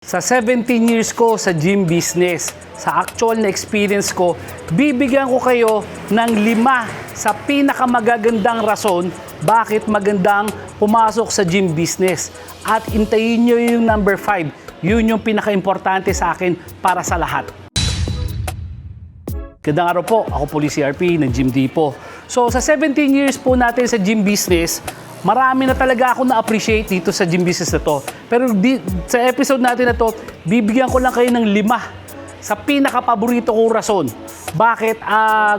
Sa 17 years ko sa gym business, sa actual na experience ko, bibigyan ko kayo ng 5 sa pinakamagagandang rason bakit magandang pumasok sa gym business. At intayin nyo yung number 5. Yun yung pinaka-importante sa akin para sa lahat. Gandang araw po, ako po si CRP ng Gym Depot. So sa 17 years po natin sa gym business, marami na talaga ako na-appreciate dito sa gym business na to. Pero sa episode natin na to, bibigyan ko lang kayo ng 5 sa pinaka-paborito kong rason bakit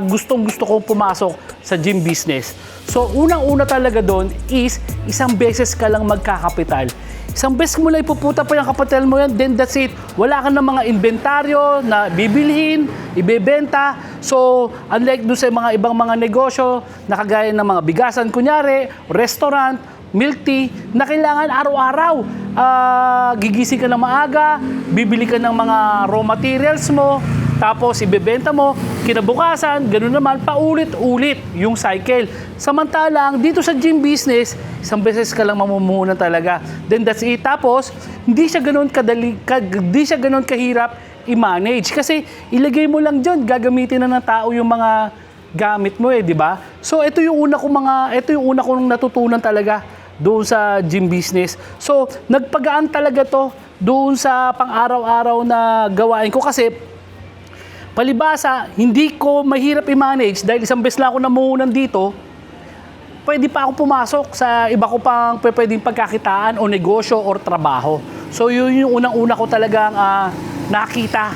gustong-gusto kong pumasok sa gym business. So unang-una talaga doon is isang beses ka lang magkakapital. Isang beses mo lang ipuputa pa yung kapital mo yan, then that's it. Wala ka ng mga inventaryo na bibilhin, ibebenta. So, unlike doon sa mga ibang mga negosyo, na kagaya ng mga bigasan, kunyari, restaurant, milk tea, na kailangan araw-araw. Gigising ka ng maaga, bibili ka ng mga raw materials mo, tapos ibebenta mo, kinabukasan, ganoon naman, paulit-ulit yung cycle. Samantalang, dito sa gym business, isang beses ka lang mamumuhunan talaga. Then that's it. Tapos, hindi siya ganoon kahirap i-manage. Kasi ilagay mo lang dyan, gagamitin na ng tao yung mga gamit mo di ba? So, ito yung una kong natutunan talaga doon sa gym business. So, nagpagaan talaga to doon sa pang-araw-araw na gawain ko kasi palibasa, hindi ko mahirap i-manage dahil isang beses lang ako namuhunan dito, pwede pa ako pumasok sa iba ko pang pwedeng pagkakitaan o negosyo or trabaho. So yun yung unang-una ko talagang nakita.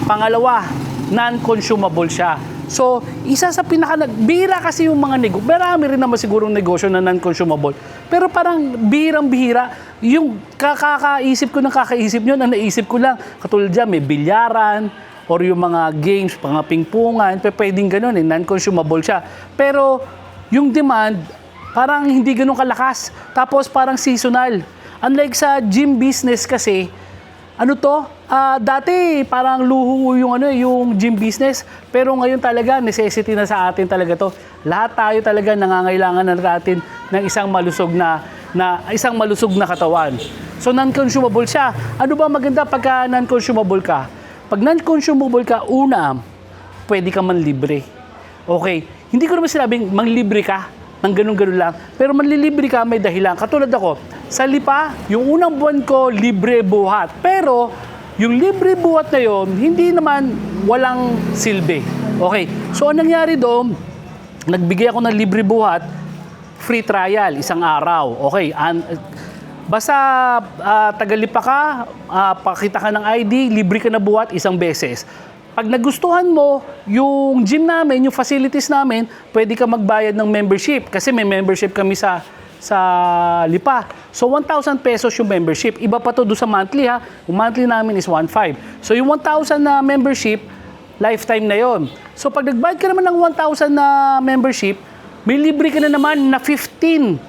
Pangalawa, non-consumable siya. So isa sa bihira kasi yung mga negosyo. Marami rin naman sigurong negosyo na non-consumable. Pero parang bihirang-bihira. Yung kakaisip ko nyo, ang naisip ko lang, katulad dyan, may bilyaran, or yung mga games, mga pingpungan, pwedeng ganun non-consumable siya. Pero yung demand, parang hindi ganun kalakas. Tapos parang seasonal. Unlike sa gym business kasi, dati parang luho yung gym business. Pero ngayon talaga, necessity na sa atin talaga to. Lahat tayo talaga nangangailangan na natin ng isang malusog na katawan. So non-consumable siya. Ano ba maganda pagka non-consumable ka? Pag non-consumable ka, una, pwede ka manlibre. Okay, hindi ko naman sinabing manlibre ka, ng ganun-ganun lang, pero manlilibre ka may dahilan. Katulad ako, sa Lipa, yung unang buwan ko, libre buhat. Pero, yung libre buhat na yon, hindi naman walang silbi. Okay, so anong nangyari doon, nagbigay ako ng libre buhat, free trial, isang araw. Okay, basta taga-Lipa ka, pakita ka ng ID, libre ka na buhat isang beses. Pag nagustuhan mo yung gym namin, yung facilities namin, pwede ka magbayad ng membership. Kasi may membership kami sa Lipa. So 1,000 pesos yung membership. Iba pa to doon sa monthly ha. Yung monthly namin is 1,500. So yung 1,000 na membership, lifetime na yon. So pag nagbayad ka naman ng 1,000 na membership, may libre ka na naman na 15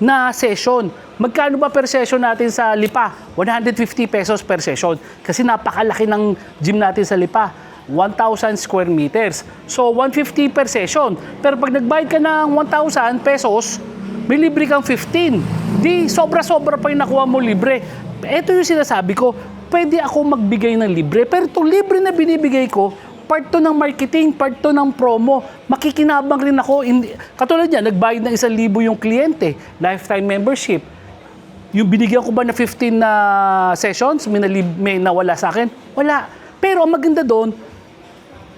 na session. Magkano ba per session natin sa Lipa? 150 pesos per session. Kasi napakalaki ng gym natin sa Lipa. 1,000 square meters. So, 150 per session. Pero pag nagbayad ka ng 1,000 pesos, may libre kang 15. Di, sobra-sobra pa yung nakuha mo libre. Ito yung sinasabi ko, pwede ako magbigay ng libre. Pero itong libre na binibigay ko, part to ng marketing, part to ng promo. Makikinabang rin ako. Katulad niya, nagbayad ng 1,000 yung kliyente. Lifetime membership. Yung binigyan ko ba na 15 na sessions, may nawala sa akin? Wala. Pero ang maganda doon,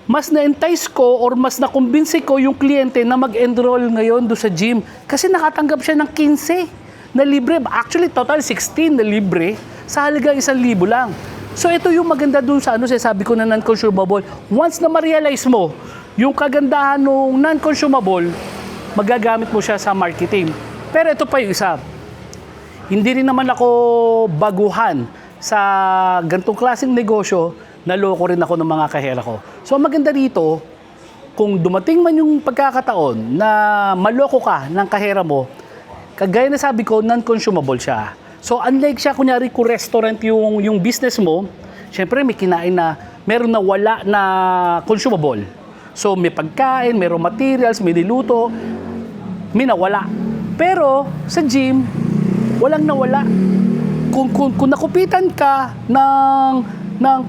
mas na-entice ko or mas na-convince ko yung kliyente na mag-enroll ngayon doon sa gym. Kasi nakatanggap siya ng 15 na libre. Actually, total 16 na libre sa halagang 1,000 lang. So ito yung maganda doon sa sabi ko na non-consumable. Once na ma-realize mo yung kagandahan ng non-consumable, magagamit mo siya sa marketing. Pero ito pa yung isa. Hindi rin naman ako baguhan sa ganitong klaseng negosyo, naloko rin ako ng mga kahera ko. So maganda dito, kung dumating man yung pagkakataon na maloko ka ng kahera mo, kagaya na sabi ko, non-consumable siya. So unlike siya, kunyari kung restaurant yung business mo, syempre may kinain na, meron na wala na consumable. So may pagkain, may raw materials, may niluto, may nawala. Pero sa gym, walang nawala. kung nakupitan ka ng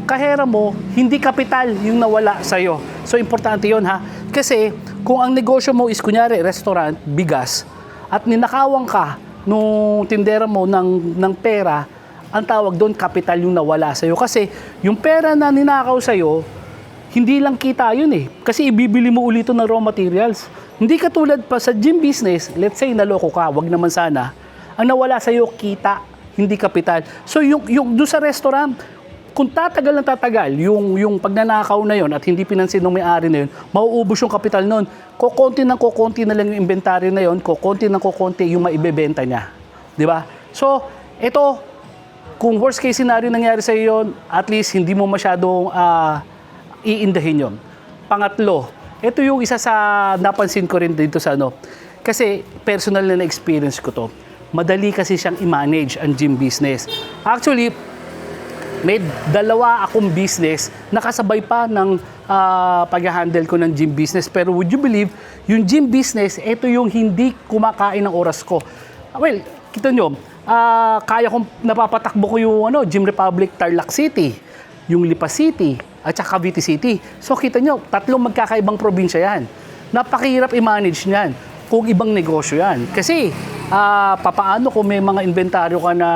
kahera mo, hindi kapital yung nawala sa'yo. So, importante yun ha. Kasi, kung ang negosyo mo is, kunyari, restaurant, bigas, at ninakawan ka nung tindera mo ng pera, ang tawag doon, kapital yung nawala sa'yo. Kasi, yung pera na ninakaw sa'yo, hindi lang kita yun eh. Kasi ibibili mo ulit ito ng raw materials. Hindi katulad pa sa gym business, let's say naloko ka, wag naman sana, ang nawala sa'yo, kita, hindi kapital. So, yung doon sa restaurant, kung tatagal ng tatagal, yung pagnanakaw na yon at hindi pinansin ng may-ari na yun, mauubos yung kapital nun. Kukunti na lang yung inventaryo na yun, kukunti yung maibebenta niya. Di ba? So, ito, kung worst case scenario nangyari sa iyo yun, at least hindi mo masyadong iindahin yun. Pangatlo, ito yung isa sa napansin ko rin dito sa ano, kasi personal na experience ko to. Madali kasi siyang i-manage ang gym business. Actually, may dalawa akong business na kasabay pa ng pag-handle ko ng gym business. Pero would you believe, yung gym business, ito yung hindi kumakain ng oras ko. Well, kita nyo, kaya kong napapatakbo ko yung Gym Republic Tarlac City, yung Lipa City, at saka Cavite City. So kita nyo, tatlong magkakaibang probinsya yan. Napakahirap i-manage niyan kung ibang negosyo yan. Kasi, papaano kung may mga inventaryo ka na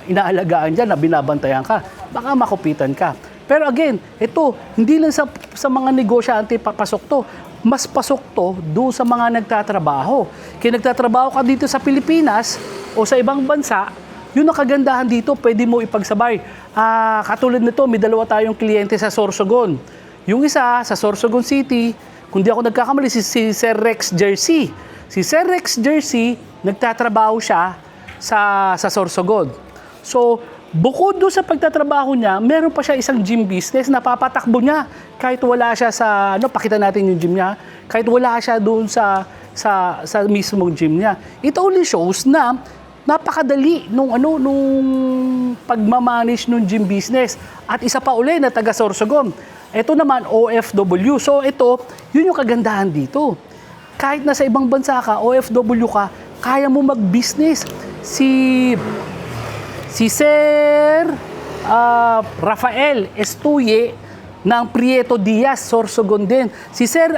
inaalagaan dyan, na binabantayan ka, baka makupitan ka. Pero again, ito, hindi lang sa mga negosyante papasok to. Mas pasok to doon sa mga nagtatrabaho. Kaya nagtatrabaho ka dito sa Pilipinas o sa ibang bansa, yun ang kagandahan dito, pwede mo ipagsabay. Katulad nito, may dalawa tayong kliyente sa Sorsogon. Yung isa, sa Sorsogon City, kung di ako nagkakamali, si Sir Rex Jersey. Si Sir Rex Jersey, nagtatrabaho siya sa Sorsogon. So, bukod doon sa pagtatrabaho niya, meron pa siya isang gym business na papatakbo niya. Kahit wala siya sa, pakita natin yung gym niya, kahit wala siya doon sa mismong gym niya. It only shows na napakadali nung pagmamanage nung gym business. At isa pa uli na taga Sorsogon. Ito naman, OFW. So ito, yun yung kagandahan dito. Kahit nasa ibang bansa ka, OFW ka, kaya mo mag-business. Si Sir Rafael Estuye ng Prieto Diaz, Sorsogon din. Si Sir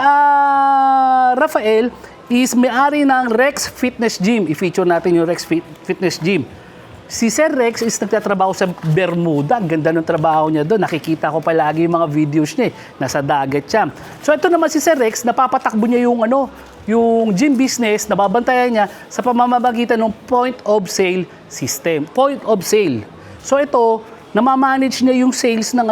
Rafael is may-ari ng Rex Fitness Gym. I-feature natin yung Rex Fitness Gym. Si Sir Rex is nagtatrabaho sa Bermuda. Ang ganda ng trabaho niya doon. Nakikita ko palagi yung mga videos niya. Nasa dagat siya. So ito naman si Sir Rex, napapatakbo niya yung gym business, nababantayan niya sa pamamagitan ng point of sale system. Point of sale. So ito, namamanage niya yung sales ng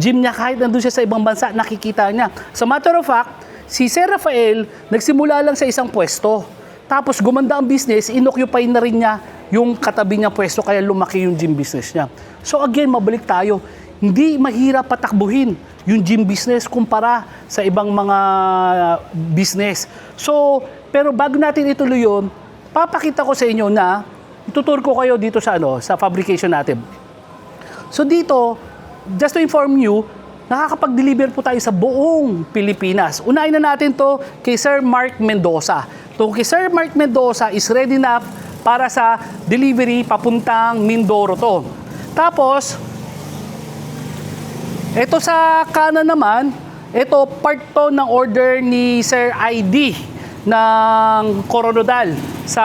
gym niya kahit nandun siya sa ibang bansa, nakikita niya. So matter of fact, si Sir Rafael, nagsimula lang sa isang pwesto. Tapos gumanda ang business, inoccupy na rin niya yung katabi niya pwesto, kaya lumaki yung gym business niya. So again, mabalik tayo. Hindi mahirap patakbuhin yung gym business kumpara sa ibang mga business. So, pero bago natin ituloy yun, papakita ko sa inyo na itutur ko kayo dito sa fabrication natin. So dito, just to inform you, nakakapag-deliver po tayo sa buong Pilipinas. Unahin na natin to kay Sir Mark Mendoza. To kay Sir Mark Mendoza is ready na para sa delivery papuntang Mindoro to. Tapos, ito sa kanan naman, ito part to ng order ni Sir ID ng Coronadal sa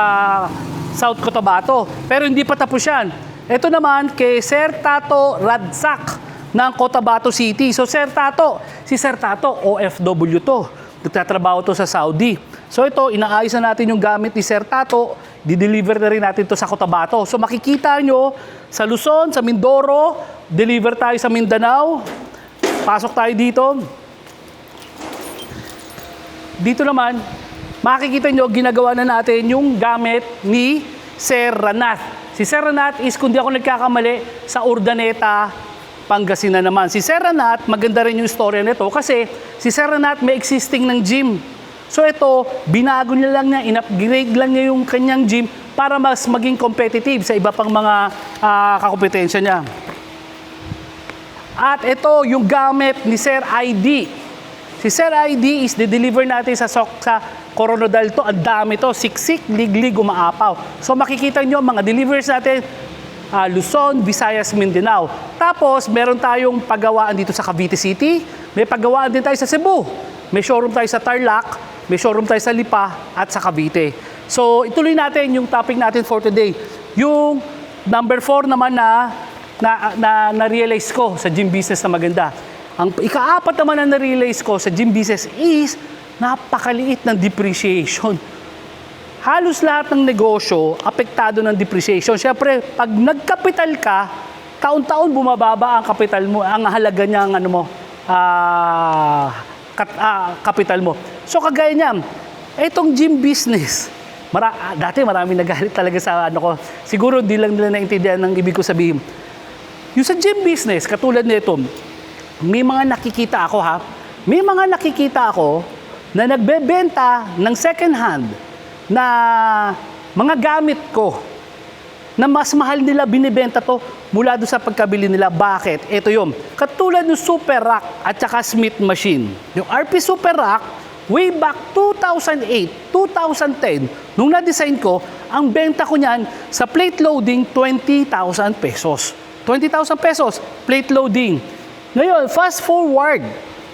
South Cotabato. Pero hindi pa tapos yan. Ito naman kay Sir Tato Radsak ng Cotabato City. So si Sir Tato, OFW to. Nagtatrabaho to sa Saudi. So ito, inaayos na natin yung gamit ni Sir Tato. Di-deliver na rin natin to sa Cotabato. So makikita nyo sa Luzon, sa Mindoro, deliver tayo sa Mindanao. Pasok tayo dito. Dito naman, makikita nyo, ginagawa na natin yung gamit ni Sir Ranath. Si Sir Ranath is, kung di ako nagkakamali, sa Urdaneta, Pangasinan naman. Si Sir Ranath, maganda rin yung storya nito kasi si Sir Ranath may existing ng gym. So ito, binago niya lang niya, in-upgrade lang niya yung kanyang gym para mas maging competitive sa iba pang mga kakompetensya niya. At ito yung gamit ni Sir ID. Si Sir ID is de-deliver natin sa Coronadal to. Ang dami to. Siksik, liglig, umaapaw. So makikita nyo mga deliveries natin, Luzon, Visayas, Mindanao. Tapos meron tayong paggawaan dito sa Cavite City. May paggawaan din tayo sa Cebu. May showroom tayo sa Tarlac. May showroom tayo sa Lipa at sa Cavite. So ituloy natin yung topic natin for today. Yung number 4 naman na realize ko sa gym business na maganda. Ang ika-4 naman na na-realize ko sa gym business is napakaliit ng depreciation. Halos lahat ng negosyo apektado ng depreciation. Siyempre, pag nagkapital ka, taon-taon bumababa ang kapital mo, ang halaga niya ng kapital mo. So kagaya niyan, itong gym business, dati marami nagalit talaga sa ko. Siguro di lang nila naintindihan ng ibig ko sabihin. Yung sa gym business, katulad nito, may mga nakikita ako May mga nakikita ako na nagbebenta ng second hand na mga gamit ko na mas mahal nila binibenta to mula doon sa pagkabili nila. Bakit? Ito yun. Katulad ng Super Rack at saka Smith Machine. Yung RP Super Rack, way back 2008, 2010, nung na-design ko, ang benta ko niyan sa plate loading, 20,000 pesos. 20,000 pesos, plate loading. Ngayon, fast forward,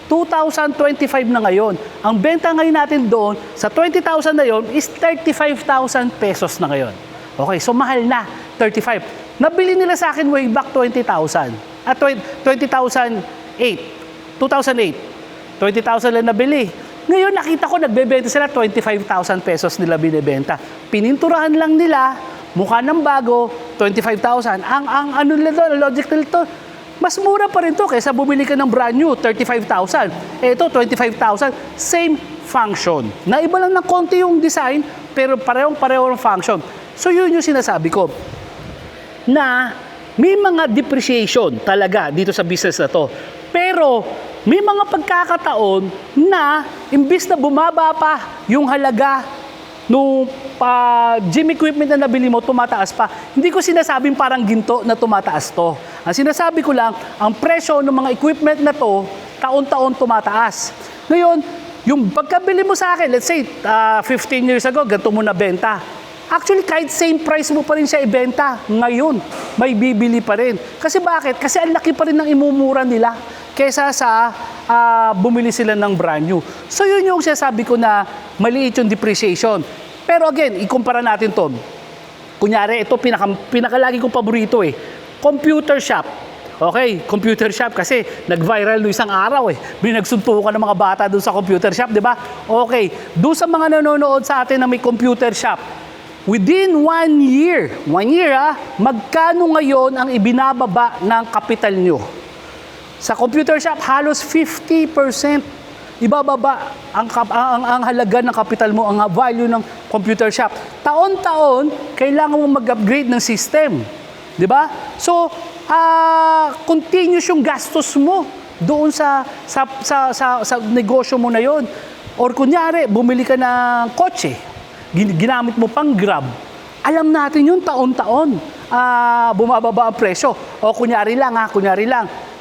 2025 na ngayon. Ang benta ngayon natin doon, sa 20,000 na yon is 35,000 pesos na ngayon. Okay, so mahal na, 35. Nabili nila sa akin way back 20,000. At 2008. 20,000 lang nabili. Ngayon nakita ko nagbebenta sila 25,000 pesos nila binebenta. Pininturahan lang nila, mukha ng bago, 25,000. Ang ano nila doon, logic nila to, mas mura pa rin to kaysa bumili ka ng brand new, 35,000. Ito, 25,000, same function. Naiba lang ng konti yung design, pero parehong function. So yun yung sinasabi ko, na may mga depreciation talaga dito sa business na to. Pero may mga pagkakataon na imbis na bumaba pa yung halaga nung gym equipment na nabili mo, tumataas pa. Hindi ko sinasabing parang ginto na tumataas to. Ang sinasabi ko lang, ang presyo ng mga equipment na to, taon-taon tumataas. Ngayon, yung pagkabili mo sa akin, let's say, 15 years ago, ganito mo na benta. Actually, kahit same price mo pa rin siya ibenta, ngayon, may bibili pa rin. Kasi bakit? Kasi ang laki pa rin ng imumura nila kesa sa bumili sila ng brand new. So yun yung sinasabi ko na maliit yung depreciation. Pero again, ikumpara natin to. Kunyari, ito pinakalagi kong paborito computer shop. Okay, computer shop kasi nag-viral no isang araw Binagsuntukan ng mga bata doon sa computer shop, di ba? Okay, doon sa mga nanonood sa atin na may computer shop, within 1 year, magkano ngayon ang ibinababa ng kapital nyo? Sa computer shop, halos 50% ibababa ang halaga ng kapital mo, ang value ng computer shop. Taon-taon, kailangan mo mag-upgrade ng system. Di ba? So, continuous yung gastos mo doon sa negosyo mo na yon. Or kunyari, bumili ka ng kotse, ginamit mo pang Grab. Alam natin yun, taon-taon, bumababa ang presyo. O kunyari lang,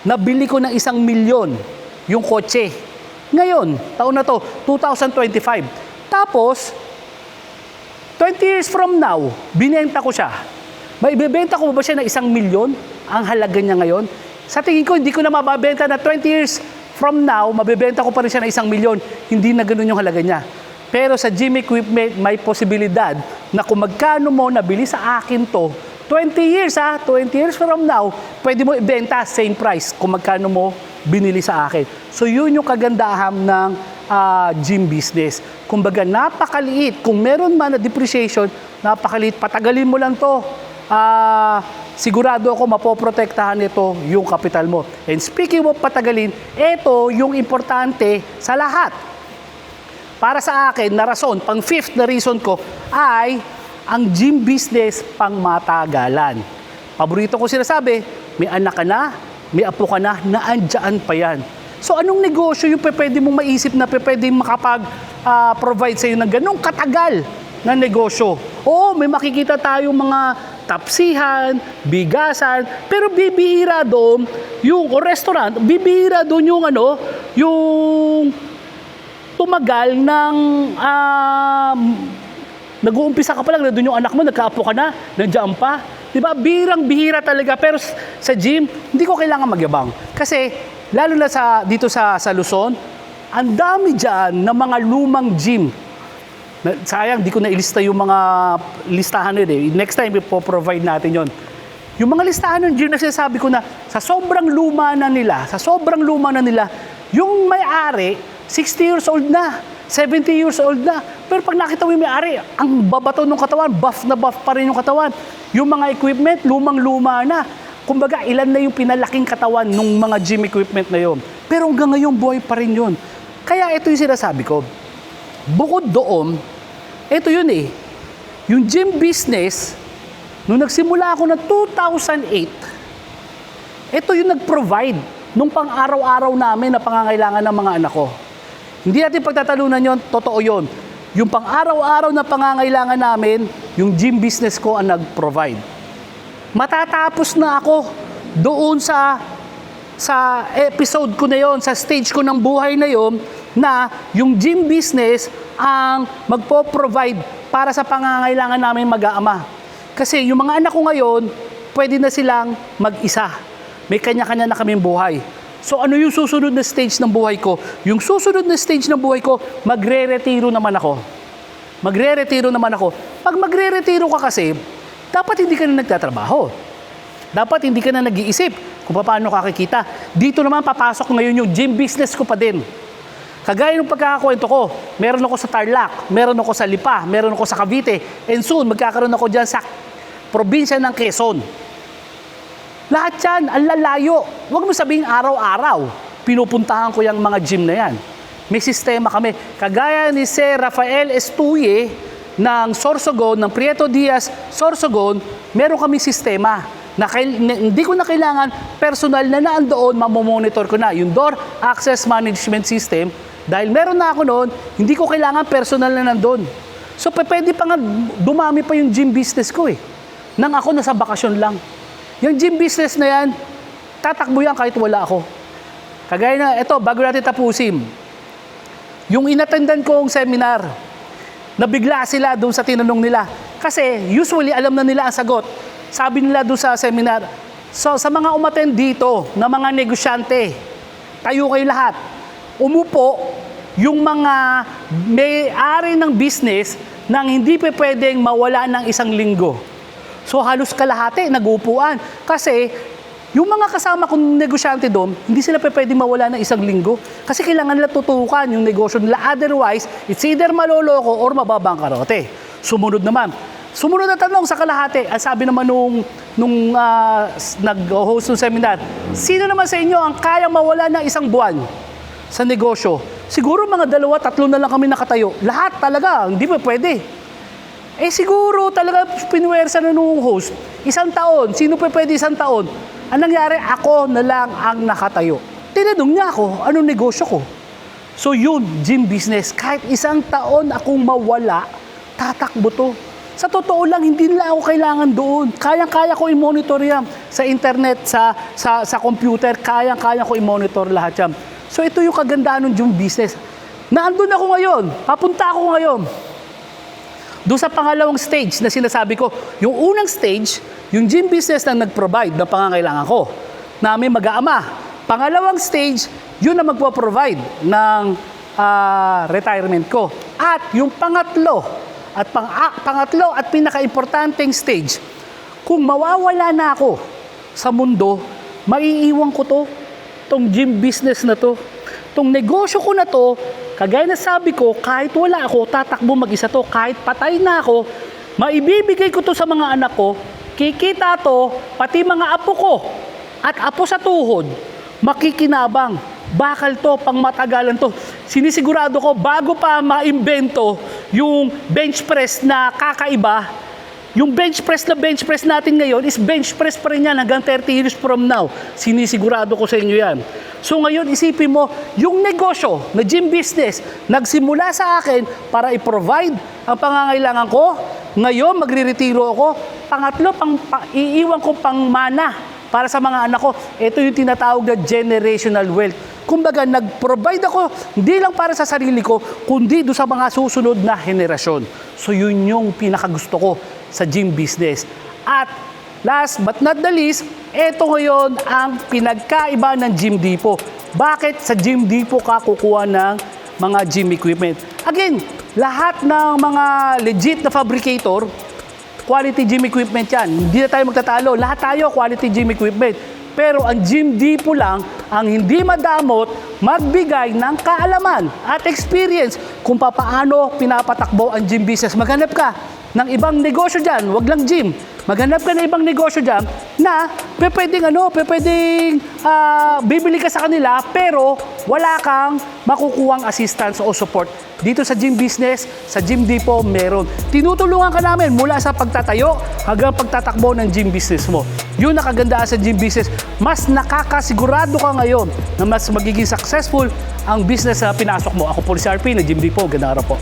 nabili ko ng 1 milyon yung kotse. Ngayon, taon na to, 2025. Tapos, 20 years from now, binenta ko siya. Maibebenta ko ba siya ng 1 milyon? Ang halaga niya ngayon? Sa tingin ko, hindi ko na mababenta na 20 years from now, mabebenta ko pa rin siya ng 1 milyon. Hindi na ganun yung halaga niya. Pero sa gym equipment, may posibilidad na kung magkano mo nabili sa akin to, 20 years 20 years from now, pwede mo ibenta same price kung magkano mo binili sa akin. So yun yung kagandahan ng gym business. Kumbaga napakaliit. Kung meron man na depreciation, napakaliit. Patagalin mo lang to. Sigurado ako mapoprotektahan ito yung kapital mo. And speaking of patagalin, ito yung importante sa lahat. Para sa akin, na rason, pang 5th na reason ko, ay ang gym business pang matagalan. Paborito ko sinasabi, may anak ka na, may apo ka na andyan pa yan. So anong negosyo yung pwede mong maisip na pwede makapag-provide sa'yo ng ganong katagal na negosyo? Oo, may makikita tayong mga tapsihan, bigasan, pero bibihira doon yung restaurant, bibihira doon yung tumagal ng nag-uumpisa ka pa lang, doon yung anak mo, nagkaapo ka na, nandiyan pa. Di ba? Bihira talaga. Pero sa gym, hindi ko kailangan magyabang. Kasi, lalo na dito sa Luzon, ang dami dyan ng mga lumang gym. Sayang, di ko na-ilista yung mga listahan nila eh. Next time, ipo-provide natin yon. Yung mga listahan ng gym na sinasabi ko na sa sobrang luma na nila, yung may-ari, 60 years old na, 70 years old na. Pero pag nakita mo yung may-ari, ang babato ng katawan, buff na buff pa rin yung katawan. Yung mga equipment, lumang-luma na. Kumbaga, ilan na yung pinalaking katawan ng mga gym equipment na yun. Pero hanggang ngayon, buhay pa rin yun. Kaya ito yung sinasabi ko. Bukod doon, ito yun eh. Yung gym business, nung nagsimula ako ng 2008, ito yung nag-provide nung pang-araw-araw namin na pangangailangan ng mga anak ko. Hindi natin pagtatalunan yon, totoo yon. Yung pang-araw-araw na pangangailangan namin, yung gym business ko ang nag-provide. Matatapos na ako doon sa episode ko na yon, sa stage ko ng buhay na yon, na yung gym business ang magpo-provide para sa pangangailangan namin mag-aama. Kasi yung mga anak ko ngayon, pwede na silang mag-isa. May kanya-kanya na kaming buhay. So ano yung susunod na stage ng buhay ko? Yung susunod na stage ng buhay ko, magre-retiro naman ako. Pag magre-retiro ka kasi, dapat hindi ka na nagtatrabaho. Dapat hindi ka na nag-iisip kung paano kakikita. Dito naman papasok ngayon yung gym business ko pa din. Kagaya ng pagkakakwento ko, meron ako sa Tarlac, meron ako sa Lipa, meron ako sa Cavite, and soon magkakaroon ako dyan sa probinsya ng Quezon. Lahat yan, ang lalayo. Huwag mo sabihin araw-araw, pinupuntahan ko yung mga gym na yan. May sistema kami. Kagaya ni Sir Rafael Estuye ng Sorsogon, ng Prieto Diaz Sorsogon, meron kami sistema na hindi ko na kailangan personal na naandoon, mamomonitor ko na. Yung Door Access Management System, dahil meron na ako noon, hindi ko kailangan personal na nandoon. So, pwede pa nga dumami pa yung gym business ko eh. Nang ako nasa bakasyon lang. Yung gym business na yan, tatakbo yan kahit wala ako. Kagaya na, ito, bago natin tapusin, yung inattendan kong seminar, nabigla sila doon sa tinanong nila. Kasi usually alam na nila ang sagot. Sabi nila doon sa seminar, so sa mga umattend dito, na mga negosyante, tayo kayo lahat, umupo yung mga may-ari ng business nang hindi pa pwedeng mawala ng isang linggo. So halos kalahati, nag-uupuan. Kasi yung mga kasama kong negosyante doon, hindi sila pwedeng mawala ng isang linggo. Kasi kailangan nila tutukan yung negosyo nila. Otherwise, it's either maloloko or mababangkarote. Sumunod na tanong sa kalahati. Ang sabi naman nung nag-host ng seminar, sino naman sa inyo ang kayang mawala ng isang buwan sa negosyo? Siguro mga 2-3 na lang kami nakatayo. Lahat talaga, hindi pa pwede. Siguro talaga pinuwersa na nung host. 1 taon. Sino pa pwede 1 taon? Ang nangyari, ako na lang ang nakatayo. Tinanong niya ako, anong negosyo ko? So yun, gym business. Kahit 1 taon akong mawala, tatakbo to. Sa totoo lang, hindi nila ako kailangan doon. Kayang-kaya ko i-monitor yan. Sa internet, sa computer, kayang-kaya ko i-monitor lahat yan. So ito yung kagandaan ng gym business. Naandun ako ngayon. Papunta ako ngayon. Doon sa pangalawang stage na sinasabi ko, yung unang stage, yung gym business na nag-provide ng pangangailangan ko, namin mag-aama. Pangalawang stage, yun na magpo-provide ng retirement ko. At yung pangatlo at pinaka-importanting stage, kung mawawala na ako sa mundo, maiiwan ko tong gym business na to. Tong negosyo ko na to, kagaya na sabi ko, kahit wala ako, tatakbo mag-isa to. Kahit patay na ako, maibibigay ko to sa mga anak ko, kikita to, pati mga apo ko, at apo sa tuhod, makikinabang. Bakal to, pang matagalan to. Sinisigurado ko, bago pa maimbento yung bench press na kakaiba, yung bench press natin ngayon is bench press pa rin yan hanggang 30 years from now. Sinisigurado ko sa inyo yan. So ngayon, isipin mo, yung negosyo na gym business, nagsimula sa akin para i-provide ang pangangailangan ko. Ngayon, magre-retiro ako. Pangatlo, iiwan ko pang mana para sa mga anak ko. Ito yung tinatawag na generational wealth. Kumbaga, nag-provide ako hindi lang para sa sarili ko, kundi doon sa mga susunod na henerasyon. So yun yung pinakagusto ko sa gym business. At last but not the least, ito ngayon ang pinagkaiba ng Gym Depot. Bakit sa Gym Depot ka kukuha ng mga gym equipment? Again, lahat ng mga legit na fabricator, quality gym equipment yan. Hindi na tayo magtatalo. Lahat tayo quality gym equipment. Pero ang Gym Depot lang ang hindi madamot magbigay ng kaalaman at experience kung paano pinapatakbo ang gym business. Maghanap ka ng ibang negosyo dyan, wag lang gym. Maghanap ka ng ibang negosyo dyan na pwedeng bibili ka sa kanila pero wala kang makukuhang assistance o support. Dito sa gym business, sa Gym Depot, meron. Tinutulungan ka namin mula sa pagtatayo hanggang pagtatakbo ng gym business mo. Yun ang kagandahan sa gym business. Mas nakakasigurado ka ngayon na mas magiging successful ang business na pinasok mo. Ako po si RP na Gym Depot. Gandang araw po.